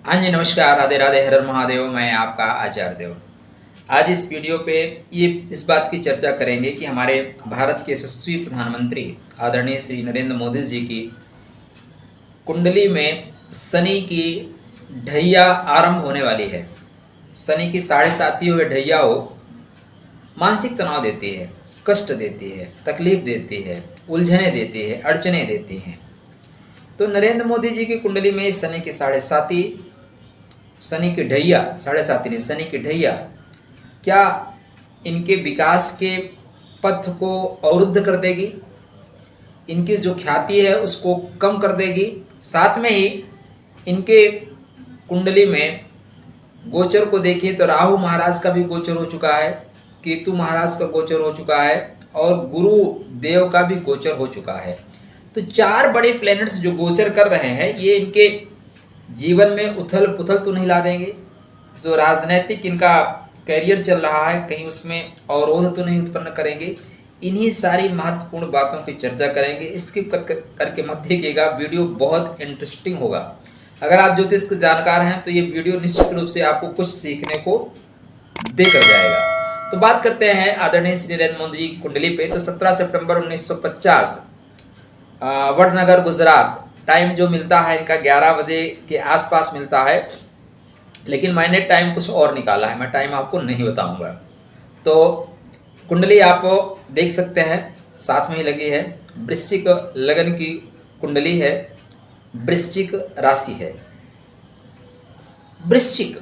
हाँ जी, नमस्कार, राधे राधे, हर हर महादेव। मैं आपका आचार्य देव। आज इस वीडियो पे इस बात की चर्चा करेंगे कि हमारे भारत के यशस्वी प्रधानमंत्री आदरणीय श्री नरेंद्र मोदी जी की कुंडली में शनि की ढैया आरंभ होने वाली है। शनि की साढ़े साती हो या ढैया हो, मानसिक तनाव देती है, कष्ट देती है, तकलीफ देती है, उलझने देती है, अड़चने देती हैं। तो नरेंद्र मोदी जी की कुंडली में शनि की साढ़े साती, शनि की ढैया, साढ़े साती नहीं, शनि की ढैया क्या इनके विकास के पथ को अवरुद्ध कर देगी? इनकी जो ख्याति है उसको कम कर देगी। साथ में ही इनके कुंडली में गोचर को देखिए तो राहु महाराज का भी गोचर हो चुका है, केतु महाराज का गोचर हो चुका है और गुरु देव का भी गोचर हो चुका है। तो चार बड़े प्लैनेट्स जो गोचर कर रहे हैं, ये इनके जीवन में उथल पुथल तो नहीं ला देंगे। जो राजनैतिक इनका करियर चल रहा है, कहीं उसमें अवरोध तो नहीं उत्पन्न करेंगे। इन्हीं सारी महत्वपूर्ण बातों की चर्चा करेंगे। स्किप करके मत देखिएगा, वीडियो बहुत इंटरेस्टिंग होगा। अगर आप ज्योतिष के जानकार हैं तो ये वीडियो निश्चित रूप से आपको कुछ सीखने को देकर जाएगा। तो बात करते हैं आदरणीय श्री नरेंद्र मोदी जी की कुंडली पे। तो 17 सितंबर 1950 वडनगर गुजरात, टाइम जो मिलता है इनका 11 बजे के आसपास मिलता है, लेकिन मैंने टाइम कुछ और निकाला है, मैं टाइम आपको नहीं बताऊंगा। तो कुंडली आप देख सकते हैं, साथ में ही लगी है। वृश्चिक लगन की कुंडली है, वृश्चिक राशि है। वृश्चिक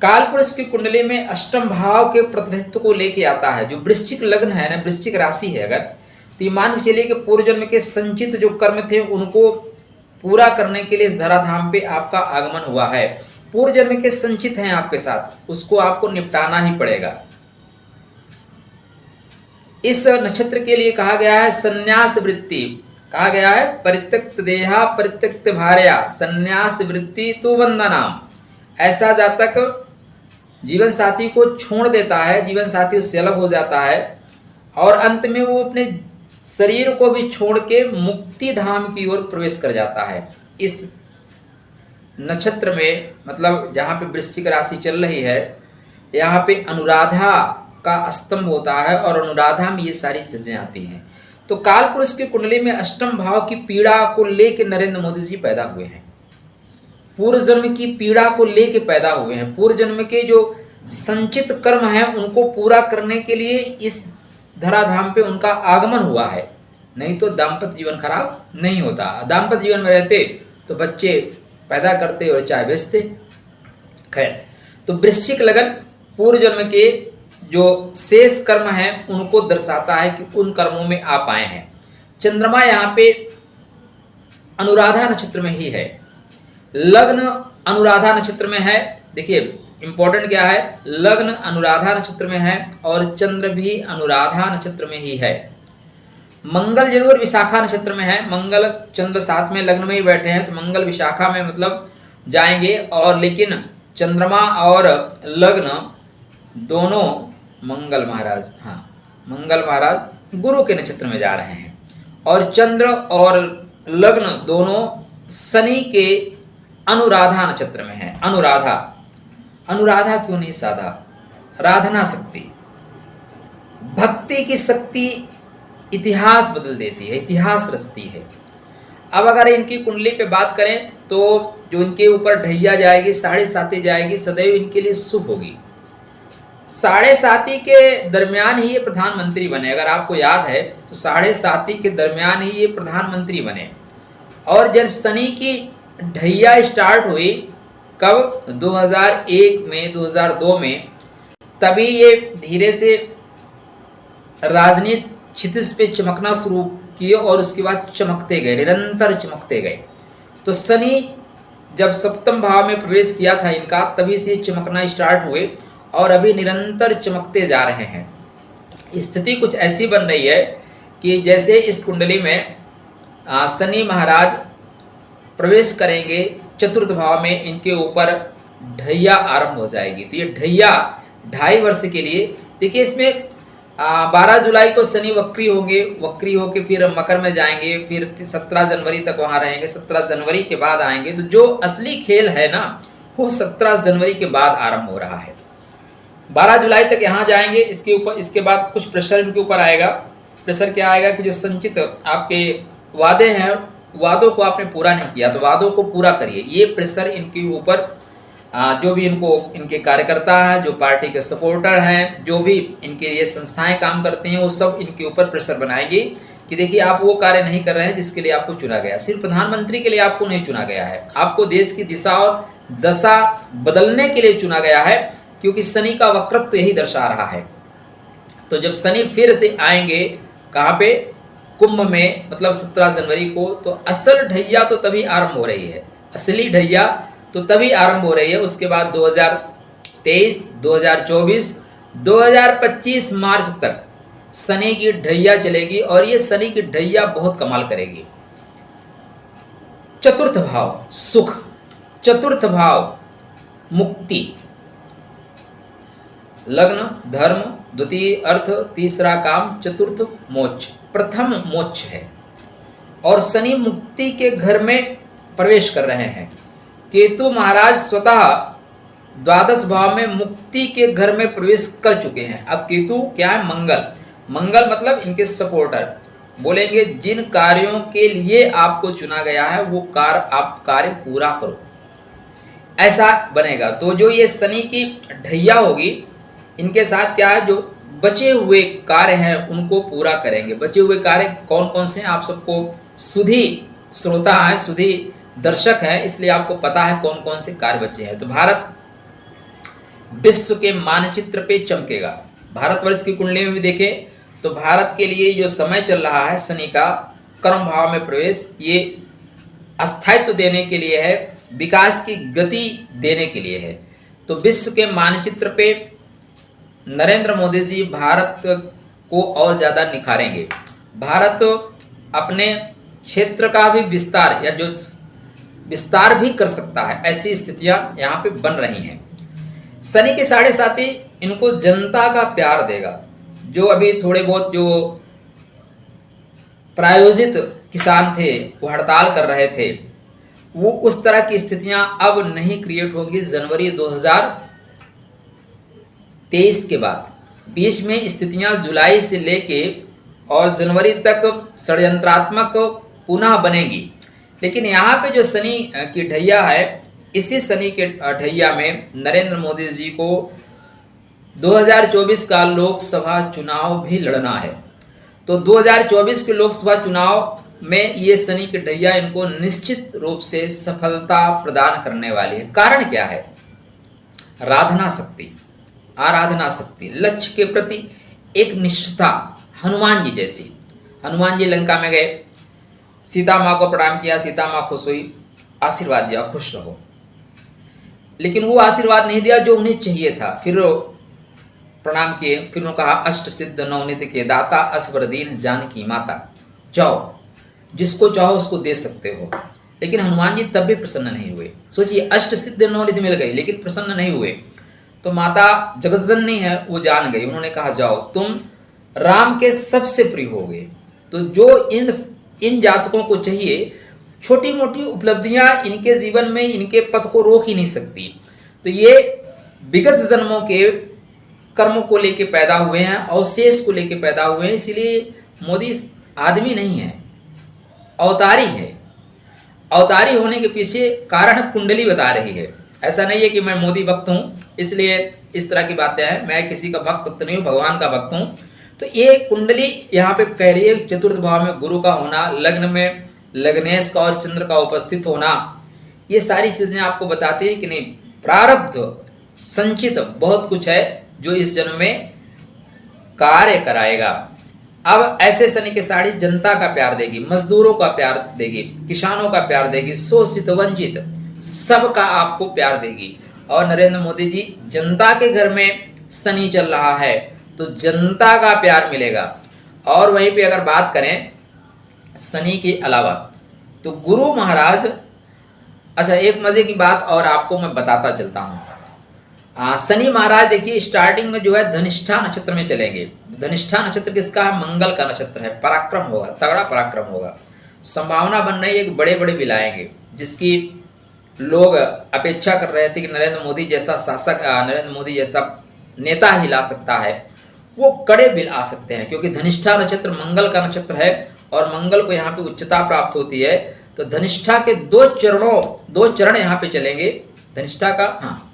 कालपुरुष की कुंडली में अष्टम भाव के प्रतिनिधित्व को लेके आता है। जो वृश्चिक लग्न है ना, वृश्चिक राशि है, अगर तो मान के चलिए कि पूर्व जन्म के संचित जो कर्म थे उनको पूरा करने के लिए इस धराधाम पे आपका आगमन हुआ है। पूर्व जन्म के संचित हैं आपके साथ, उसको आपको निपटाना ही पड़ेगा। इस नक्षत्र के लिए कहा गया है संन्यास वृत्ति, कहा गया है परित्यक्त देहा परित्यक्त भार्या संन्यास वृत्ति तो वंदनाम। ऐसा जातक जीवन साथी को छोड़ देता है, जीवन साथी उससे अलग हो जाता है और अंत में वो अपने शरीर को भी छोड़ के मुक्ति धाम की ओर प्रवेश कर जाता है। इस नक्षत्र में, मतलब जहाँ पे वृश्चिक राशि चल रही है, यहाँ पे अनुराधा का स्तंभ होता है और अनुराधा में ये सारी चीजें आती हैं। तो काल पुरुष की कुंडली में अष्टम भाव की पीड़ा को लेकर नरेंद्र मोदी जी पैदा हुए हैं। पूर्व जन्म की पीड़ा को लेके पैदा हुए हैं। पूर्व जन्म के जो संचित कर्म हैं उनको पूरा करने के लिए इस धराधाम पे उनका आगमन हुआ है। नहीं तो दाम्पत्य जीवन खराब नहीं होता। दाम्पत्य जीवन में रहते तो बच्चे पैदा करते और चाय बेचते। खैर, तो वृश्चिक लगन पूर्व जन्म के जो शेष कर्म हैं उनको दर्शाता है कि उन कर्मों में आप आए हैं। चंद्रमा यहाँ पे अनुराधा नक्षत्र में ही है, लग्न अनुराधा नक्षत्र में है। देखिए इंपॉर्टेंट क्या है, लग्न अनुराधा नक्षत्र में है और चंद्र भी अनुराधा नक्षत्र में ही है। मंगल जरूर विशाखा नक्षत्र में है, मंगल चंद्र साथ में लग्न में ही बैठे हैं, तो मंगल विशाखा में मतलब जाएंगे। और लेकिन चंद्रमा और लग्न दोनों मंगल महाराज, हाँ मंगल महाराज गुरु के नक्षत्र में जा रहे हैं और चंद्र और लग्न दोनों शनि के अनुराधा नक्षत्र में है। अनुराधा, अनुराधा क्यों नहीं साधा, राधना शक्ति, भक्ति की शक्ति इतिहास बदल देती है, इतिहास रचती है। अब अगर इनकी कुंडली पे बात करें तो जो इनके ऊपर ढैया जाएगी, साढ़े साती जाएगी, सदैव इनके लिए शुभ होगी। साढ़े साती के दरमियान ही ये प्रधानमंत्री बने। अगर आपको याद है तो साढ़े साती के दरमियान ही ये प्रधानमंत्री बने। और जब शनि की ढैया स्टार्ट हुई, कब, 2001 में, 2002 में, तभी ये धीरे से राजनीति क्षितिज पे चमकना शुरू किए और उसके बाद चमकते गए, निरंतर चमकते गए। तो शनि जब सप्तम भाव में प्रवेश किया था इनका, तभी से चमकना स्टार्ट हुए और अभी निरंतर चमकते जा रहे हैं। स्थिति कुछ ऐसी बन रही है कि जैसे इस कुंडली में शनि महाराज प्रवेश करेंगे चतुर्थ भाव में, इनके ऊपर ढैया आरंभ हो जाएगी। तो ये ढैया 2.5 वर्ष के लिए, देखिए इसमें 12 जुलाई को शनि वक्री होंगे, वक्री होके फिर मकर में जाएंगे, फिर 17 जनवरी तक वहां रहेंगे, 17 जनवरी के बाद आएंगे। तो जो असली खेल है ना वो 17 जनवरी के बाद आरंभ हो रहा है। 12 जुलाई तक यहाँ जाएंगे, इसके बाद कुछ प्रेशर इनके ऊपर आएगा। प्रेशर क्या आएगा कि जो संचित आपके वादे हैं, वादों को आपने पूरा नहीं किया तो वादों को पूरा करिए। ये प्रेशर इनके ऊपर जो भी इनके कार्यकर्ता हैं, जो पार्टी के सपोर्टर हैं, जो भी इनके लिए संस्थाएं काम करते हैं, वो सब इनके ऊपर प्रेशर बनाएंगे कि देखिए आप वो कार्य नहीं कर रहे हैं जिसके लिए आपको चुना गया। सिर्फ प्रधानमंत्री के लिए आपको नहीं चुना गया है, आपको देश की दिशा और दशा बदलने के लिए चुना गया है, क्योंकि शनि का वक्रत्व तो यही दर्शा रहा है। तो जब शनि फिर से आएंगे कहाँ पे, कुंभ में, मतलब 17 जनवरी को, तो असल ढैया तो तभी आरंभ हो रही है, असली ढैया तो तभी आरंभ हो रही है। उसके बाद 2023, 2024, 2025 मार्च तक शनि की ढैया चलेगी और ये शनि की ढैया बहुत कमाल करेगी। चतुर्थ भाव सुख, चतुर्थ भाव मुक्ति, लग्न धर्म, द्वितीय अर्थ, तीसरा काम, चतुर्थ मोक्ष, प्रथम मोक्ष है। और शनि मुक्ति के घर में प्रवेश कर रहे हैं। केतु महाराज स्वतः द्वादश भाव में मुक्ति के घर में प्रवेश कर चुके हैं। अब केतु क्या है, मंगल, मंगल मतलब इनके सपोर्टर बोलेंगे जिन कार्यों के लिए आपको चुना गया है वो कार्य पूरा करो, ऐसा बनेगा। तो जो ये शनि की ढैया होगी, इनके साथ क्या है, जो बचे हुए कार्य हैं उनको पूरा करेंगे। बचे हुए कार्य कौन कौन से हैं, आप सबको सुधी श्रोता है, सुधी दर्शक है, इसलिए आपको पता है कौन कौन से कार्य बचे हैं। तो भारत विश्व के मानचित्र पे चमकेगा। भारतवर्ष की कुंडली में भी देखें तो भारत के लिए जो समय चल रहा है, शनि का कर्म भाव में प्रवेश, ये अस्थायित्व देने के लिए है, विकास की गति देने के लिए है। तो विश्व के मानचित्र पे नरेंद्र मोदी जी भारत को और ज़्यादा निखारेंगे। भारत अपने क्षेत्र का भी विस्तार, या जो विस्तार भी कर सकता है, ऐसी स्थितियां यहाँ पे बन रही हैं। शनि के 7.5 इनको जनता का प्यार देगा। जो अभी थोड़े बहुत जो प्रायोजित किसान थे वो हड़ताल कर रहे थे, वो उस तरह की स्थितियां अब नहीं क्रिएट होंगी। जनवरी 2023 के बाद बीच में स्थितियां जुलाई से लेके और जनवरी तक षड्यंत्रात्मक पुनः बनेगी। लेकिन यहाँ पे जो शनि की ढैया है, इसी शनि के ढैया में नरेंद्र मोदी जी को 2024 का लोकसभा चुनाव भी लड़ना है। तो 2024 के लोकसभा चुनाव में ये शनि की ढैया इनको निश्चित रूप से सफलता प्रदान करने वाली है। कारण क्या है, आराधना शक्ति, आराधना शक्ति, लक्ष्य के प्रति एक निष्ठा, हनुमान जी जैसी। हनुमान जी लंका में गए, सीता माँ को प्रणाम किया, सीता माँ खुश हुई, आशीर्वाद दिया खुश रहो, लेकिन वो आशीर्वाद नहीं दिया जो उन्हें चाहिए था। फिर प्रणाम किए, फिर उन्होंने कहा अष्ट सिद्ध नवनिधि के दाता असवर दीन जानकी माता, जाओ जिसको चाहो उसको दे सकते हो। लेकिन हनुमान जी तब भी प्रसन्न नहीं हुए। सोचिए अष्ट सिद्ध नवनिधि मिल गई लेकिन प्रसन्न नहीं हुए। तो माता जगतजननी है वो जान गई, उन्होंने कहा जाओ तुम राम के सबसे प्रिय हो गए। तो जो इन जातकों को चाहिए, छोटी मोटी उपलब्धियां इनके जीवन में इनके पथ को रोक ही नहीं सकती। तो ये विगत जन्मों के कर्म को लेके पैदा हुए हैं, अवशेष को लेके पैदा हुए हैं। इसीलिए मोदी आदमी नहीं है, अवतारी है। अवतारी होने के पीछे कारण कुंडली बता रही है। ऐसा नहीं है कि मैं मोदी भक्त हूँ इसलिए इस तरह की बातें हैं, मैं किसी का भक्त तो नहीं हूँ, भगवान का भक्त हूँ। तो ये कुंडली यहाँ पे कह रही है, चतुर्थ भाव में गुरु का होना, लग्न में लग्नेश का और चंद्र का उपस्थित होना, ये सारी चीजें आपको बताती है कि नहीं प्रारब्ध संचित बहुत कुछ है जो इस जन्म में कार्य कराएगा। अब ऐसे शनि के साड़ी जनता का प्यार देगी, मजदूरों का प्यार देगी, किसानों का प्यार देगी, शोषित वंचित सबका आपको प्यार देगी। और नरेंद्र मोदी जी जनता के घर में शनि चल रहा है तो जनता का प्यार मिलेगा। और वहीं पे अगर बात करें शनि के अलावा तो गुरु महाराज, अच्छा एक मजे की बात और आपको मैं बताता चलता हूँ। शनि महाराज देखिए स्टार्टिंग में जो है धनिष्ठा नक्षत्र में चलेंगे। धनिष्ठा नक्षत्र किसका है? मंगल का नक्षत्र है। पराक्रम होगा, तगड़ा पराक्रम होगा। संभावना बन रही है कि बड़े बड़े बिल आएंगे, जिसकी लोग अपेक्षा कर रहे थे कि नरेंद्र मोदी जैसा शासक, नरेंद्र मोदी जैसा नेता ही ला सकता है, वो कड़े बिल आ सकते हैं। क्योंकि धनिष्ठा नक्षत्र मंगल का नक्षत्र है और मंगल को यहाँ पे उच्चता प्राप्त होती है। तो धनिष्ठा के दो चरण यहाँ पे चलेंगे। धनिष्ठा का, हाँ,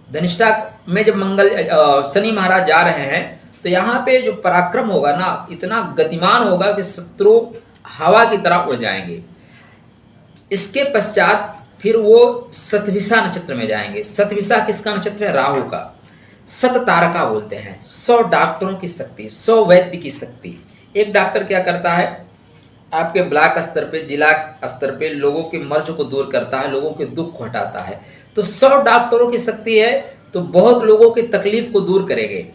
धनिष्ठा में जब शनि महाराज जा रहे हैं तो यहाँ पे जो पराक्रम होगा ना, इतना गतिमान होगा कि शत्रु हवा की तरह उड़ जाएंगे। इसके पश्चात फिर वो शतभिषा नक्षत्र में जाएंगे। शतभिषा किसका नक्षत्र है? राहु का। शत तारका बोलते हैं, 100 डॉक्टरों की शक्ति, 100 वैद्य की शक्ति। एक डॉक्टर क्या करता है? आपके ब्लॉक स्तर पे, जिला स्तर पे लोगों के मर्ज को दूर करता है, लोगों के दुख को हटाता है। तो 100 डॉक्टरों की शक्ति है तो बहुत लोगों की तकलीफ को दूर करेंगे।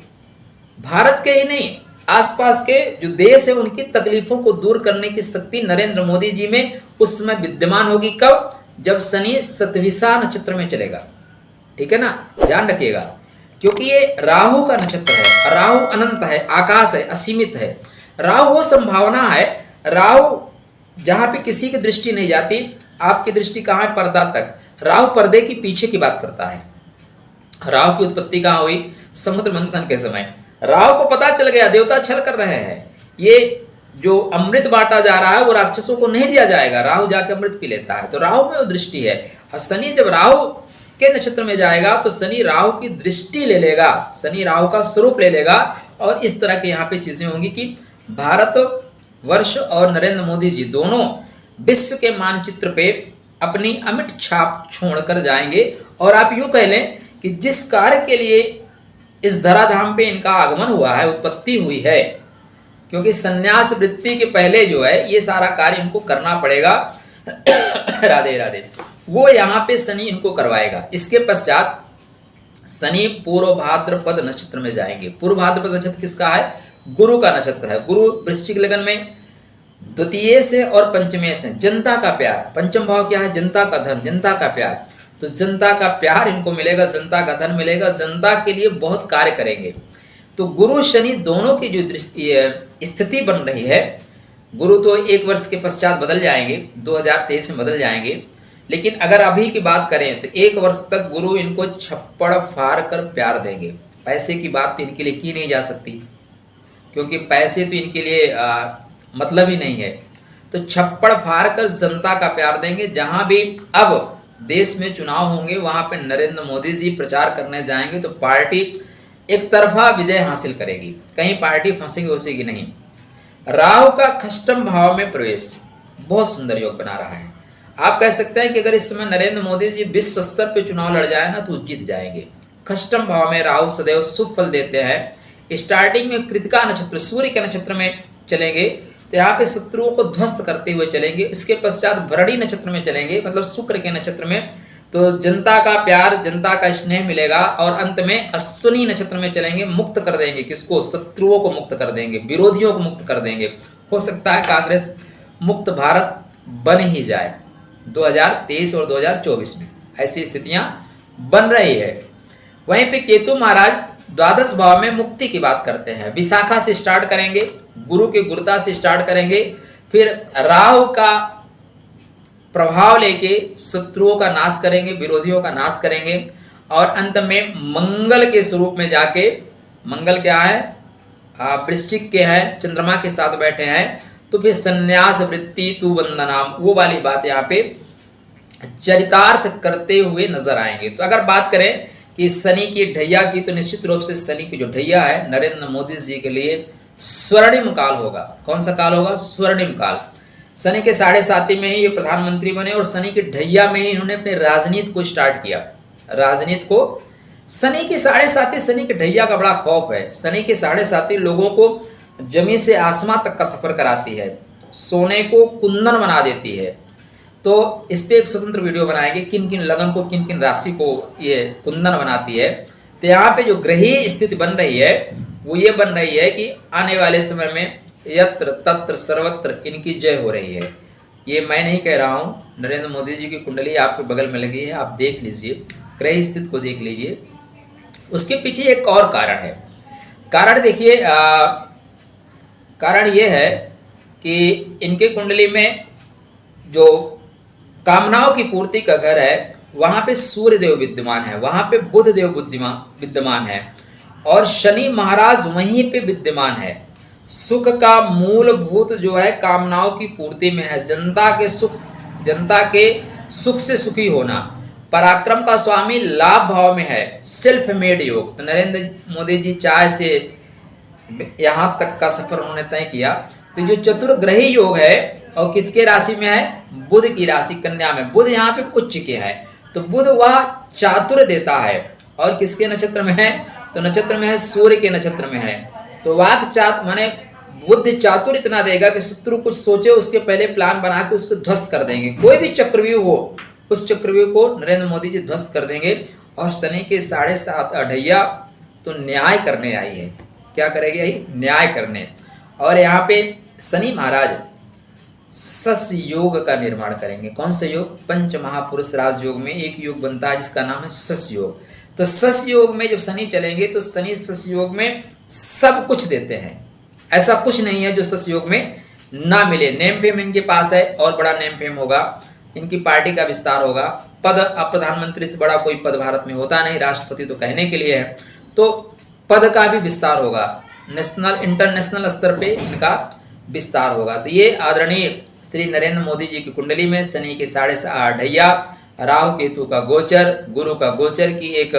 भारत के ही नहीं, आसपास के जो देश है उनकी तकलीफों को दूर करने की शक्ति नरेंद्र मोदी जी में उस समय विद्यमान होगी। कब? जब शनि शतभिषा नक्षत्र में चलेगा। ठीक है ना, ध्यान रखिएगा, क्योंकि ये राहु का नक्षत्र है। राहु अनंत है, आकाश है, असीमित है। राहु वो संभावना है, राहु जहां पे किसी की दृष्टि नहीं जाती। आपकी दृष्टि कहां है? पर्दा तक। राहु पर्दे की पीछे की बात करता है। राहु की उत्पत्ति कहां हुई? समुद्र मंथन के समय। राहु को पता चल गया देवता छल कर रहे हैं, ये जो अमृत बांटा जा रहा है वो राक्षसों को नहीं दिया जाएगा। राहु जाके अमृत पी लेता है, तो राहु में वो दृष्टि है। और शनि जब राहु के नक्षत्र में जाएगा तो शनि राहु की दृष्टि ले लेगा, शनि राहु का स्वरूप ले लेगा। और इस तरह के यहाँ पे चीजें होंगी कि भारत वर्ष और नरेंद्र मोदी जी दोनों विश्व के मानचित्र पे अपनी अमिट छाप छोड़कर जाएंगे। और आप यूं कह लें कि जिस कार्य के लिए इस धराधाम पे इनका आगमन हुआ है, उत्पत्ति हुई है, क्योंकि संन्यास वृत्ति के पहले जो है ये सारा कार्य इनको करना पड़ेगा। राधे राधे, वो यहाँ पे शनि इनको करवाएगा। इसके पश्चात शनि पूर्व भाद्रपद नक्षत्र में जाएंगे। पूर्व भाद्रपद नक्षत्र किसका है? गुरु का नक्षत्र है। गुरु वृश्चिक लगन में द्वितीय से और पंचमे से जनता का प्यार। पंचम भाव क्या है? जनता का धन, जनता का प्यार। तो जनता का प्यार इनको मिलेगा, जनता का धन मिलेगा, जनता के लिए बहुत कार्य करेंगे। तो गुरु शनि दोनों की जो स्थिति बन रही है, गुरु तो 1 वर्ष के पश्चात बदल जाएंगे, 2023 में बदल जाएंगे। लेकिन अगर अभी की बात करें तो 1 वर्ष तक गुरु इनको छप्पड़ फाड़ कर प्यार देंगे। पैसे की बात तो इनके लिए की नहीं जा सकती, क्योंकि पैसे तो इनके लिए मतलब ही नहीं है। तो छप्पड़ फाड़ कर जनता का प्यार देंगे। जहां भी अब देश में चुनाव होंगे वहां पे नरेंद्र मोदी जी प्रचार करने जाएंगे तो पार्टी एक तरफा विजय हासिल करेगी, कहीं पार्टी फंसेगी वसेगी नहीं। राहु का खष्टम भाव में प्रवेश बहुत सुंदर योग बना रहा है। आप कह सकते हैं कि अगर इस समय नरेंद्र मोदी जी विश्व स्तर पे चुनाव लड़ जाए ना तो जीत जाएंगे। खष्टम भाव में राहु सदैव शुभ फल देते हैं। स्टार्टिंग में कृतिका नक्षत्र, सूर्य के नक्षत्र में चलेंगे तो यहाँ पे शत्रुओं को ध्वस्त करते हुए चलेंगे। इसके पश्चात भरणी नक्षत्र में चलेंगे, मतलब शुक्र के नक्षत्र में, तो जनता का प्यार, जनता का स्नेह मिलेगा। और अंत में अश्विनी नक्षत्र में चलेंगे, मुक्त कर देंगे किसको? शत्रुओं को मुक्त कर देंगे, विरोधियों को मुक्त कर देंगे। हो सकता है कांग्रेस मुक्त भारत बन ही जाए 2023 और 2024 में, ऐसी स्थितियां बन रही है। वहीं पे केतु महाराज द्वादश भाव में मुक्ति की बात करते हैं। विशाखा से स्टार्ट करेंगे, गुरु के गुरुता से स्टार्ट करेंगे, फिर राहु का प्रभाव लेके शत्रुओं का नाश करेंगे, विरोधियों का नाश करेंगे। और अंत में मंगल के स्वरूप में जाके, मंगल क्या है? वृश्चिक के हैं, चंद्रमा के साथ बैठे हैं, तो फिर संन्यास वृत्ति तू वंदनाम, वो वाली बात यहाँ पे चरितार्थ करते हुए नजर आएंगे। तो अगर बात करें कि शनि की ढैया की, तो निश्चित रूप से शनि की जो ढैया है नरेंद्र मोदी जी के लिए स्वर्णिम काल होगा। कौन सा काल होगा? स्वर्णिम काल। शनि के 7.5 में ही ये प्रधानमंत्री बने और शनि की ढैया में ही इन्होंने अपने राजनीति को स्टार्ट किया। राजनीति को शनि की 7.5, शनि की ढैया का बड़ा खौफ है। शनि की 7.5 लोगों को जमीन से आसमां तक का सफर कराती है, सोने को कुंदन बना देती है। तो इस पे एक स्वतंत्र वीडियो बनाएंगे, किन किन लगन को, किन किन राशि को ये कुंदन बनाती है। तो यहाँ पे जो ग्रहीय स्थिति बन रही है वो ये बन रही है कि आने वाले समय में यत्र तत्र सर्वत्र इनकी जय हो रही है। ये मैं नहीं कह रहा हूँ, नरेंद्र मोदी जी की कुंडली आपके बगल में लगी है, आप देख लीजिए। ग्रह स्थिति को देख लीजिए। उसके पीछे एक और कारण है। कारण देखिए, कारण ये है कि इनके कुंडली में जो कामनाओं की पूर्ति का घर है वहां पे सूर्य देव विद्यमान है, वहां पे बुध देव विद्यमान है और शनि महाराज वहीं पे विद्यमान है। सुख का मूलभूत जो है कामनाओं की पूर्ति में है, जनता के सुख से सुखी होना। पराक्रम का स्वामी लाभ भाव में है, सेल्फ मेड योग। तो नरेंद्र मोदी जी चाय से यहां तक का सफर उन्होंने तय किया। तो जो चतुर्ग्रही योग है और किसके राशि में है, बुध की राशि कन्या में। बुध यहाँ पे उच्च के है, तो बुध वह चातुर्य देता है। और किसके नक्षत्र में है, तो नक्षत्र में है सूर्य के नक्षत्र में है। तो वाक माने बुद्ध चातुर इतना देगा कि शत्रु कुछ सोचे उसके पहले प्लान बना के उसको ध्वस्त कर देंगे। कोई भी चक्रव्यूह हो, उस चक्रव्यूह को नरेंद्र मोदी जी ध्वस्त कर देंगे। और शनि के 7.5 अढ़ैया तो न्याय करने आई है। क्या करेगी आई, न्याय करने। और यहाँ पे शनि महाराज सस योग का निर्माण करेंगे। कौन सा योग, पंच महापुरुष राजयोग में एक योग बनता है जिसका नाम है सस योग। तो सस योग में जब शनि चलेंगे तो शनि सस योग में सब कुछ देते हैं। ऐसा कुछ नहीं है जो सस योग में ना मिले। नेम फेम इनके पास है और बड़ा नेम फेम होगा, इनकी पार्टी का विस्तार होगा। पद, अब प्रधानमंत्री से बड़ा कोई पद भारत में होता नहीं, राष्ट्रपति तो कहने के लिए है। तो पद का भी विस्तार होगा, नेशनल इंटरनेशनल स्तर पे इनका विस्तार होगा। तो ये आदरणीय श्री नरेंद्र मोदी जी की कुंडली में शनि के 7.5 अढ़ैया, राहु केतु का गोचर, गुरु का गोचर की एक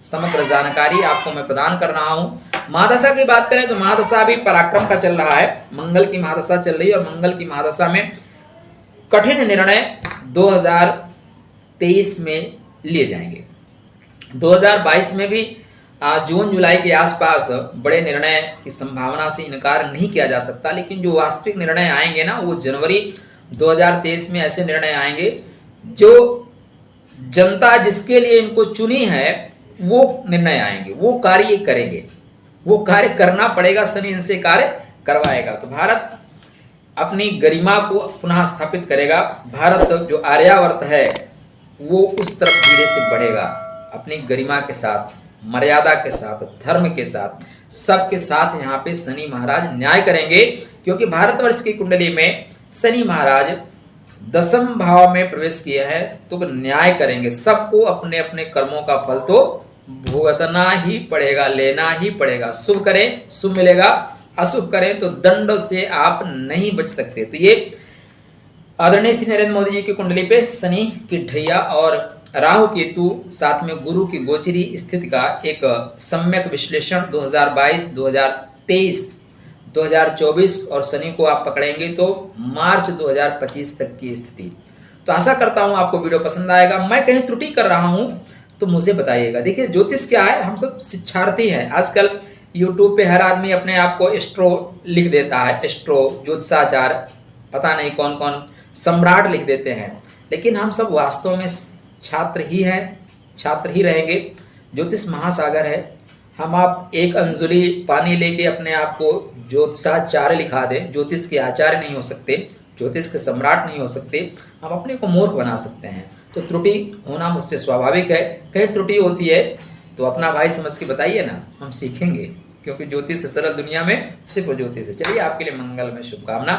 समग्र जानकारी आपको मैं प्रदान कर रहा हूँ। महादशा की बात करें तो महादशा भी पराक्रम का चल रहा है, मंगल की महादशा चल रही है। और मंगल की महादशा में कठिन निर्णय 2023 में लिए जाएंगे। 2022 में भी जून जुलाई के आसपास बड़े निर्णय की संभावना से इनकार नहीं किया जा सकता, लेकिन जो वास्तविक निर्णय आएंगे ना, वो जनवरी 2023 में ऐसे निर्णय आएंगे जो जनता जिसके लिए इनको चुनी है वो निर्णय आएंगे, वो कार्य करेंगे, वो कार्य करना पड़ेगा। शनि इनसे कार्य करवाएगा। तो भारत अपनी गरिमा को पुनः स्थापित करेगा। भारत जो आर्यावर्त है वो उस तरफ धीरे से बढ़ेगा, अपनी गरिमा के साथ, मर्यादा के साथ, धर्म के साथ, सबके साथ यहाँ पे शनि महाराज न्याय करेंगे। क्योंकि भारतवर्ष की कुंडली में शनि महाराज 10वें भाव में प्रवेश किए हैं, तो न्याय करेंगे। सबको अपने अपने कर्मों का फल तो भुगतना ही पड़ेगा, लेना ही पड़ेगा। शुभ करें शुभ मिलेगा, अशुभ करें तो दंड से आप नहीं बच सकते। तो ये आदरणीय श्री नरेंद्र मोदी जी की कुंडली पे शनि की ढैया और राहु केतु साथ में गुरु की गोचरी स्थिति का एक सम्यक विश्लेषण 2022, 2023, 2024 और शनि को आप पकड़ेंगे तो मार्च 2025 तक की स्थिति। तो आशा करता हूं आपको वीडियो पसंद आएगा। मैं कहीं त्रुटि कर रहा हूं तो मुझे बताइएगा। देखिए ज्योतिष क्या है, हम सब शिक्षार्थी हैं। आजकल यूट्यूब पे हर आदमी अपने आप को एस्ट्रो लिख देता है, एस्ट्रो, ज्योतिषाचार, पता नहीं कौन कौन सम्राट लिख देते हैं। लेकिन हम सब वास्तव में छात्र ही हैं, छात्र ही रहेंगे। ज्योतिष महासागर है। हम आप एक अंजुलि पानी लेके अपने आप को ज्योतिषाचार्य लिखा दें, ज्योतिष के आचार्य नहीं हो सकते, ज्योतिष के सम्राट नहीं हो सकते। हम अपने को मूर्ख बना सकते हैं। तो त्रुटि होना मुझसे स्वाभाविक है। कहीं त्रुटि होती है तो अपना भाई समझ के बताइए ना, हम सीखेंगे। क्योंकि ज्योतिष से सरल दुनिया में सिर्फ ज्योतिष है। चलिए आपके लिए मंगल में शुभकामना।